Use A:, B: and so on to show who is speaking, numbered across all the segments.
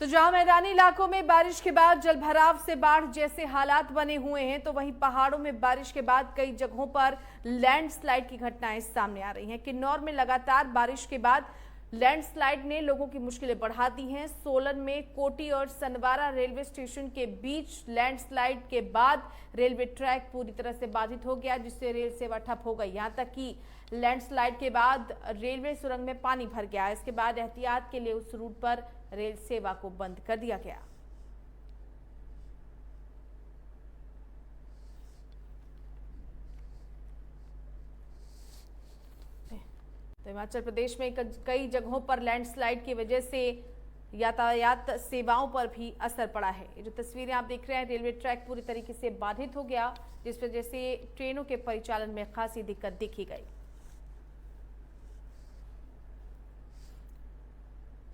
A: तो जहां मैदानी इलाकों में बारिश के बाद जलभराव से बाढ़ जैसे हालात बने हुए हैं, तो वहीं पहाड़ों में बारिश के बाद कई जगहों पर लैंडस्लाइड की घटनाएं सामने आ रही हैं। किन्नौर में लगातार बारिश के बाद लैंडस्लाइड ने लोगों की मुश्किलें बढ़ा दी हैं। सोलन में कोटी और सनवारा रेलवे स्टेशन के बीच लैंडस्लाइड के बाद रेलवे ट्रैक पूरी तरह से बाधित हो गया, जिससे रेल सेवा ठप हो गई। यहां तक कि लैंडस्लाइड के बाद रेलवे सुरंग में पानी भर गया। इसके बाद एहतियात के लिए उस रूट पर रेल सेवा को बंद कर दिया गया। तो हिमाचल प्रदेश में कई जगहों पर लैंडस्लाइड की वजह से यातायात सेवाओं पर भी असर पड़ा है। ये जो तस्वीरें आप देख रहे हैं, रेलवे ट्रैक पूरी तरीके से बाधित हो गया, जिस वजह से ट्रेनों के परिचालन में खासी दिक्कत देखी गई।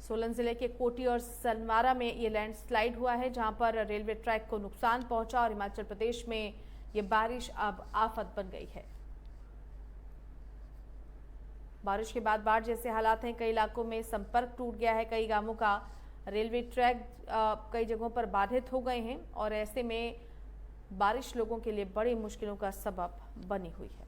A: सोलन जिले के कोटी और सनवारा में ये लैंडस्लाइड हुआ है, जहां पर रेलवे ट्रैक को नुकसान पहुंचा और हिमाचल प्रदेश में ये बारिश अब आफत बन गई है। बारिश के बाद बाढ़ जैसे हालात हैं, कई इलाकों में संपर्क टूट गया है, कई गांवों का रेलवे ट्रैक कई जगहों पर बाधित हो गए हैं और ऐसे में बारिश लोगों के लिए बड़ी मुश्किलों का सबब बनी हुई है।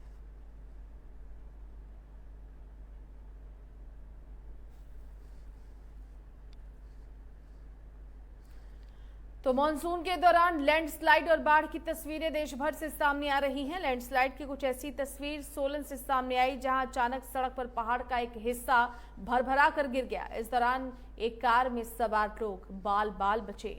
A: तो मॉनसून के दौरान लैंडस्लाइड और बाढ़ की तस्वीरें देश भर से सामने आ रही हैं। लैंडस्लाइड की कुछ ऐसी तस्वीर सोलन से सामने आई, जहां अचानक सड़क पर पहाड़ का एक हिस्सा भरभरा कर गिर गया। इस दौरान एक कार में सवार लोग बाल बाल बचे।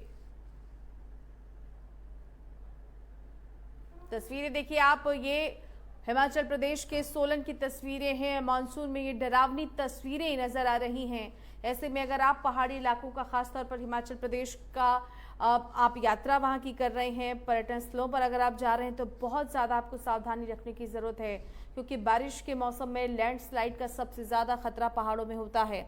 A: तस्वीरें देखिए आप, ये हिमाचल प्रदेश के सोलन की तस्वीरें हैं। मानसून में ये डरावनी तस्वीरें नजर आ रही हैं। ऐसे में अगर आप पहाड़ी इलाकों का, खासतौर पर हिमाचल प्रदेश का आप यात्रा वहां की कर रहे हैं, पर्यटन स्थलों पर अगर आप जा रहे हैं, तो बहुत ज़्यादा आपको सावधानी रखने की ज़रूरत है, क्योंकि बारिश के मौसम में लैंडस्लाइड का सबसे ज़्यादा खतरा पहाड़ों में होता है।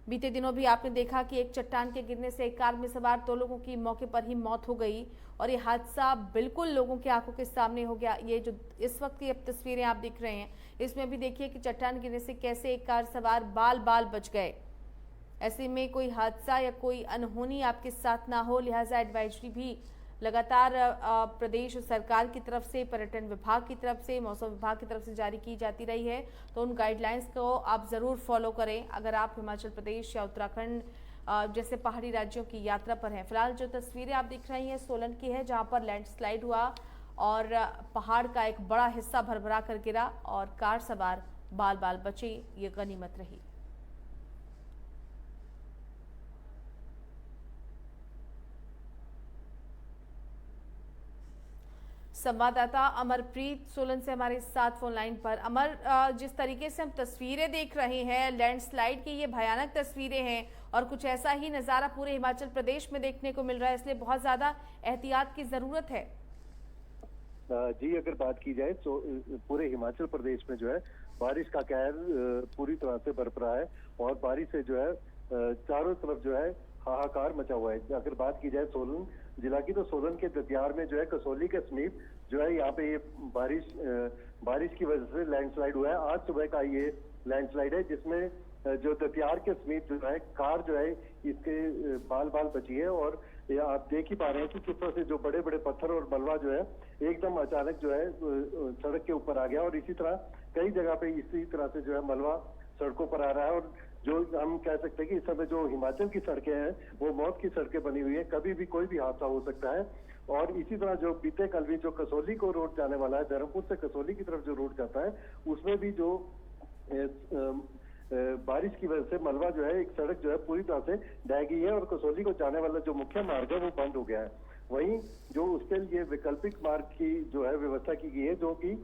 A: बीते दिनों भी आपने देखा कि एक चट्टान के गिरने से एक कार में सवार 2 लोगों की मौके पर ही मौत हो गई और ये हादसा बिल्कुल लोगों की आंखों के सामने हो गया। ये जो इस वक्त की अब तस्वीरें आप देख रहे हैं, इसमें भी देखिए कि चट्टान गिरने से कैसे एक कार सवार बाल बाल बच गए। ऐसे में कोई हादसा या कोई अनहोनी आपके साथ ना हो, लिहाजा एडवाइजरी भी लगातार प्रदेश सरकार की तरफ से, पर्यटन विभाग की तरफ से, मौसम विभाग की तरफ से जारी की जाती रही है। तो उन गाइडलाइंस को आप ज़रूर फॉलो करें अगर आप हिमाचल प्रदेश या उत्तराखंड जैसे पहाड़ी राज्यों की यात्रा पर हैं। फिलहाल जो तस्वीरें आप दिख रही हैं सोलन की है, जहां पर लैंडस्लाइड हुआ और पहाड़ का एक बड़ा हिस्सा भरभरा कर गिरा और कार सवार बाल बाल बचे। ये गनीमत रही। संवाददाता अमरप्रीत सोलन से हमारे साथ फोन लाइन पर। अमर, जिस तरीके से हम तस्वीरें देख रहे हैं, लैंडस्लाइड की ये भयानक तस्वीरें हैं और कुछ ऐसा ही नज़ारा पूरे हिमाचल प्रदेश में देखने को मिल रहा है, इसलिए बहुत ज़्यादा एहतियात की ज़रूरत है।
B: जी, अगर बात की जाए तो पूरे हिमाचल प्रदेश में जो है बारिश का कहर पूरी तरह से बरपरा है और बारिश से जो है चारों तरफ जो है हाहाकार मचा हुआ है। अगर बात की जाए सोलन जिला की, तो सोलन के दतियार में जो है कसौली के समीप जो है यहाँ पे ये बारिश की वजह से लैंडस्लाइड हुआ है। आज सुबह का ये लैंडस्लाइड है, जिसमें जो दतियार के समीप जो है कार जो है इसके बाल बाल बची है और आप देख ही पा रहे हैं कि किस तरह से जो बड़े बड़े पत्थर और मलबा जो है एकदम अचानक जो है सड़क के ऊपर आ गया और इसी तरह कई जगह पे इसी तरह से जो है मलबा सड़कों पर आ रहा है। और जो हम कह सकते हैं कि इस समय जो हिमाचल की सड़कें हैं वो मौत की सड़कें बनी हुई है, कभी भी कोई भी हादसा हो सकता है। और इसी तरह जो बीते कल भी जो कसौली को रोड जाने वाला है, धर्मपुर से कसौली की तरफ जो रोड जाता है, उसमें भी जो बारिश की वजह से मलबा जो है एक सड़क जो है पूरी तरह से ढह गई है और कसौली को जाने वाला जो मुख्य मार्ग है वो बंद हो गया है। वहीं जो उसके लिए वैकल्पिक मार्ग की जो है व्यवस्था की गई है, जो कि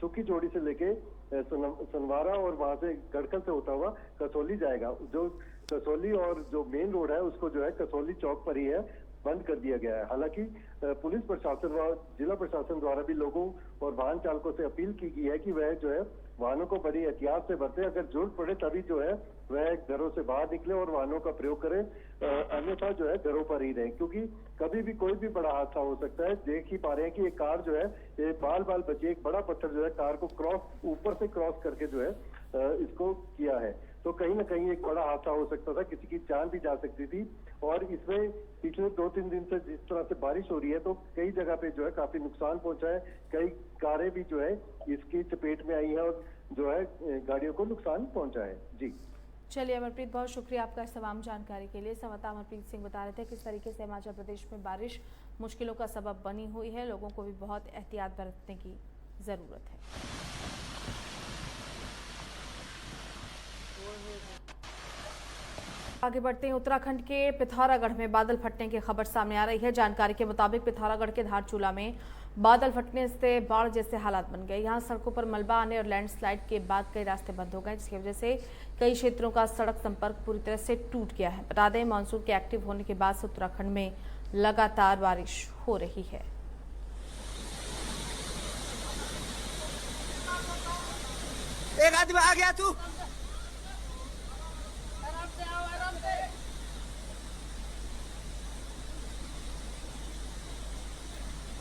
B: सुखी चौड़ी से लेके सनवारा और वहां से गड़कल से होता हुआ कसौली जाएगा। जो कसौली और जो मेन रोड है उसको जो है कसौली चौक पर ही है बंद कर दिया गया है। हालांकि पुलिस प्रशासन व जिला प्रशासन द्वारा भी लोगों और वाहन चालकों से अपील की गई है कि वह जो है वाहनों को बड़ी एहतियात से बरते, अगर जरूरत पड़े तभी जो है वह घरों से बाहर निकले और वाहनों का प्रयोग करें, अन्यथा जो है घरों पर ही रहें, क्योंकि कभी भी कोई भी बड़ा हादसा हो सकता है। देख ही पा रहे हैं कि ये कार जो है ये बाल बाल बची, एक बड़ा पत्थर जो है कार को ऊपर से क्रॉस करके जो है इसको किया है। तो कहीं ना कहीं एक बड़ा हादसा हो सकता था, किसी की जान भी जा सकती थी। और इसमें पिछले 2-3 दिन से जिस तरह से बारिश हो रही है, तो कई जगह पे जो है काफी नुकसान पहुंचा है। कई कारें भी जो है इसकी चपेट में आई है और जो है गाड़ियों को नुकसान पहुंचा है। जी
A: चलिए अमरप्रीत, बहुत शुक्रिया आपका इस तमाम जानकारी के लिए। संवाददाता अमरप्रीत सिंह बता रहे थे किस तरीके से हिमाचल प्रदेश में बारिश मुश्किलों का सबब बनी हुई है। लोगों को भी बहुत एहतियात बरतने की जरूरत है। आगे बढ़ते हैं। उत्तराखंड के पिथौरागढ़ में बादल फटने की खबर सामने आ रही है। जानकारी के मुताबिक पिथौरागढ़ के धारचूला में बादल फटने से बाढ़ जैसे हालात बन गए। यहां सड़कों पर मलबा आने और लैंडस्लाइड के बाद कई रास्ते बंद हो गए, जिसकी वजह से कई क्षेत्रों का सड़क संपर्क पूरी तरह से टूट गया है। बता दें, मानसून के एक्टिव होने के बाद से उत्तराखंड में लगातार बारिश हो रही है।
C: एक आदमी आ गया तू।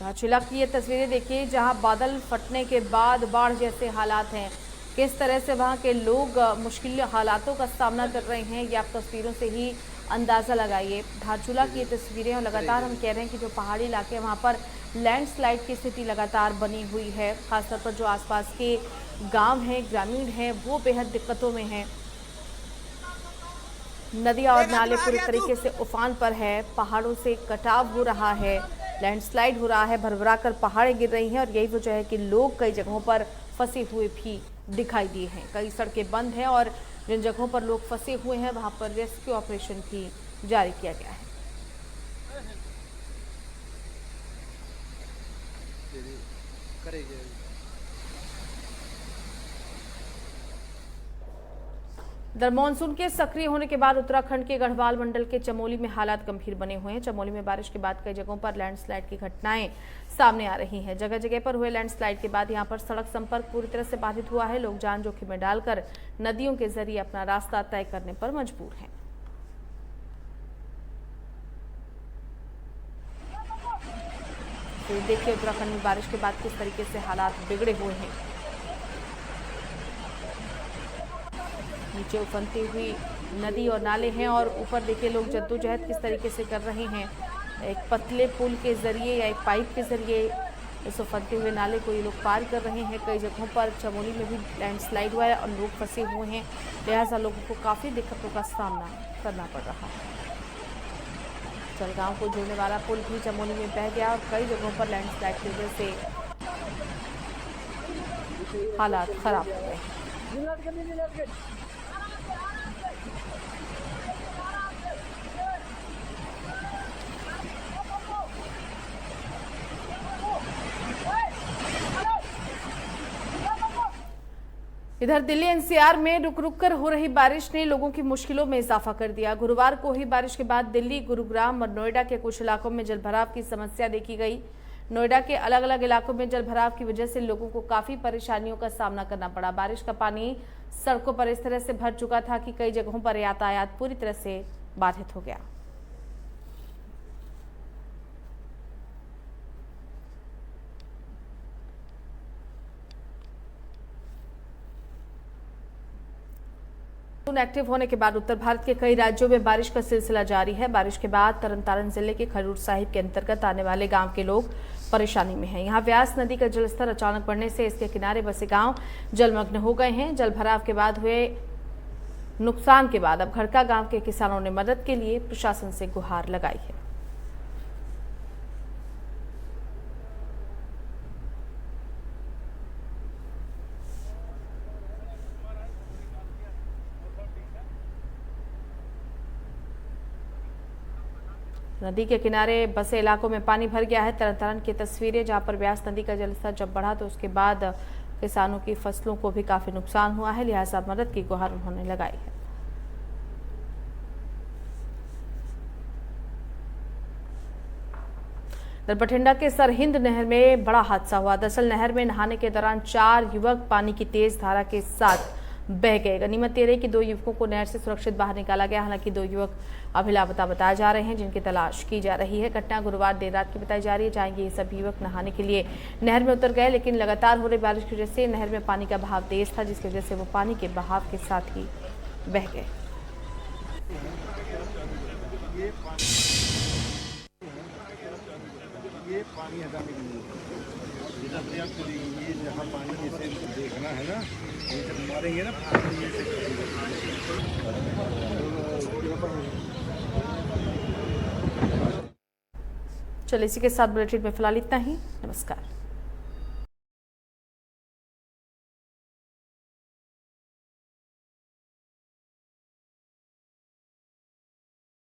A: धारचूला की ये तस्वीरें देखिए, जहां बादल फटने के बाद बाढ़ जैसे हालात हैं। किस तरह से वहां के लोग मुश्किल हालातों का सामना कर रहे हैं, ये आप तस्वीरों से ही अंदाज़ा लगाइए। धारचूला की ये तस्वीरें, और लगातार हम कह रहे हैं कि जो पहाड़ी इलाके हैं वहां पर लैंडस्लाइड की स्थिति लगातार बनी हुई है। खासतौर पर जो आसपास के गांव हैं, ग्रामीण हैं, वो बेहद दिक्कतों में हैं। नदियां और नाले पूरी तरीके से उफान पर है। पहाड़ों से कटाव हो रहा है, लैंडस्लाइड हो रहा है, भरभरा कर पहाड़ें गिर रही हैं। और यही वजह है कि लोग कई जगहों पर फंसे हुए भी दिखाई दिए हैं। कई सड़कें बंद हैं और जिन जगहों पर लोग फंसे हुए हैं वहां पर रेस्क्यू ऑपरेशन भी जारी किया गया है। इधर मानसून के सक्रिय होने के बाद उत्तराखंड के गढ़वाल मंडल के चमोली में हालात गंभीर बने हुए हैं। चमोली में बारिश के बाद कई जगहों पर लैंडस्लाइड की घटनाएं सामने आ रही हैं। जगह जगह पर हुए लैंडस्लाइड के बाद यहां पर सड़क संपर्क पूरी तरह से बाधित हुआ है। लोग जान जोखिम में डालकर नदियों के जरिए अपना रास्ता तय करने पर मजबूर हैं। तो देखिए उत्तराखंड में बारिश के बाद किस तरीके से हालात बिगड़े हुए हैं। नीचे उफनती हुई नदी और नाले हैं और ऊपर देखिए लोग जद्दोजहद किस तरीके से कर रहे हैं। एक पतले पुल के जरिए या एक पाइप के जरिए इस उफनते हुए नाले को ये लोग पार कर रहे हैं। कई जगहों पर चमोली में भी लैंडस्लाइड हुआ है और लोग फंसे हुए हैं, लिहाजा लोगों को काफ़ी दिक्कतों का सामना करना पड़ रहा है। जलगांव को जोड़ने वाला पुल भी चमोली में बह गया और कई जगहों पर लैंडस्लाइड की वजह से हालात खराब हो गए हैं। इधर दिल्ली एनसीआर में रुक रुक कर हो रही बारिश ने लोगों की मुश्किलों में इजाफा कर दिया। गुरुवार को हुई बारिश के बाद दिल्ली, गुरुग्राम और नोएडा के कुछ इलाकों में जलभराव की समस्या देखी गई। नोएडा के अलग अलग इलाकों में जलभराव की वजह से लोगों को काफी परेशानियों का सामना करना पड़ा। बारिश का पानी सड़कों पर इस तरह से भर चुका था कि कई जगहों पर यातायात पूरी तरह से बाधित हो गया। एक्टिव होने के बाद उत्तर भारत के कई राज्यों में बारिश का सिलसिला जारी है। बारिश के बाद तरनतारन जिले के खडूर साहिब के अंतर्गत आने वाले गांव के लोग परेशानी में हैं। यहां व्यास नदी का जलस्तर अचानक बढ़ने से इसके किनारे बसे गांव जलमग्न हो गए हैं। जलभराव के बाद हुए नुकसान के बाद अब खड़का गांव के किसानों ने मदद के लिए प्रशासन से गुहार लगाई है। नदी के किनारे बसे इलाकों में पानी भर गया है। तरन की तस्वीरें, जहां पर व्यास नदी का जलस्तर जब बढ़ा तो उसके बाद किसानों की फसलों को भी काफी नुकसान हुआ है, लिहाजा मदद की गुहार उन्होंने लगाई है। बठिंडा के सरहिंद नहर में बड़ा हादसा हुआ। दरअसल नहर में नहाने के दौरान 4 युवक पानी की तेज धारा के साथ बह गए। गनीमत ये रही कि 2 युवकों को नहर से सुरक्षित बाहर निकाला गया। हालांकि 2 युवक अभी लापता बताए जा रहे हैं, जिनकी तलाश की जा रही है। घटना गुरुवार देर रात की बताई जा रही है, जहां ये सभी युवक नहाने के लिए नहर में उतर गए, लेकिन लगातार हो रही बारिश की वजह से नहर में पानी का बहाव तेज था, जिसकी वजह से वो पानी के बहाव के साथ ही बह गए।
D: ये पानी हटाने के लिए जितना पर्याप्त ये जहाँ पानी जैसे देखना है ना, ये जब मारेंगे ना
A: चलिए इसी के साथ बुलेटिन में फिलहाल इतना ही। नमस्कार।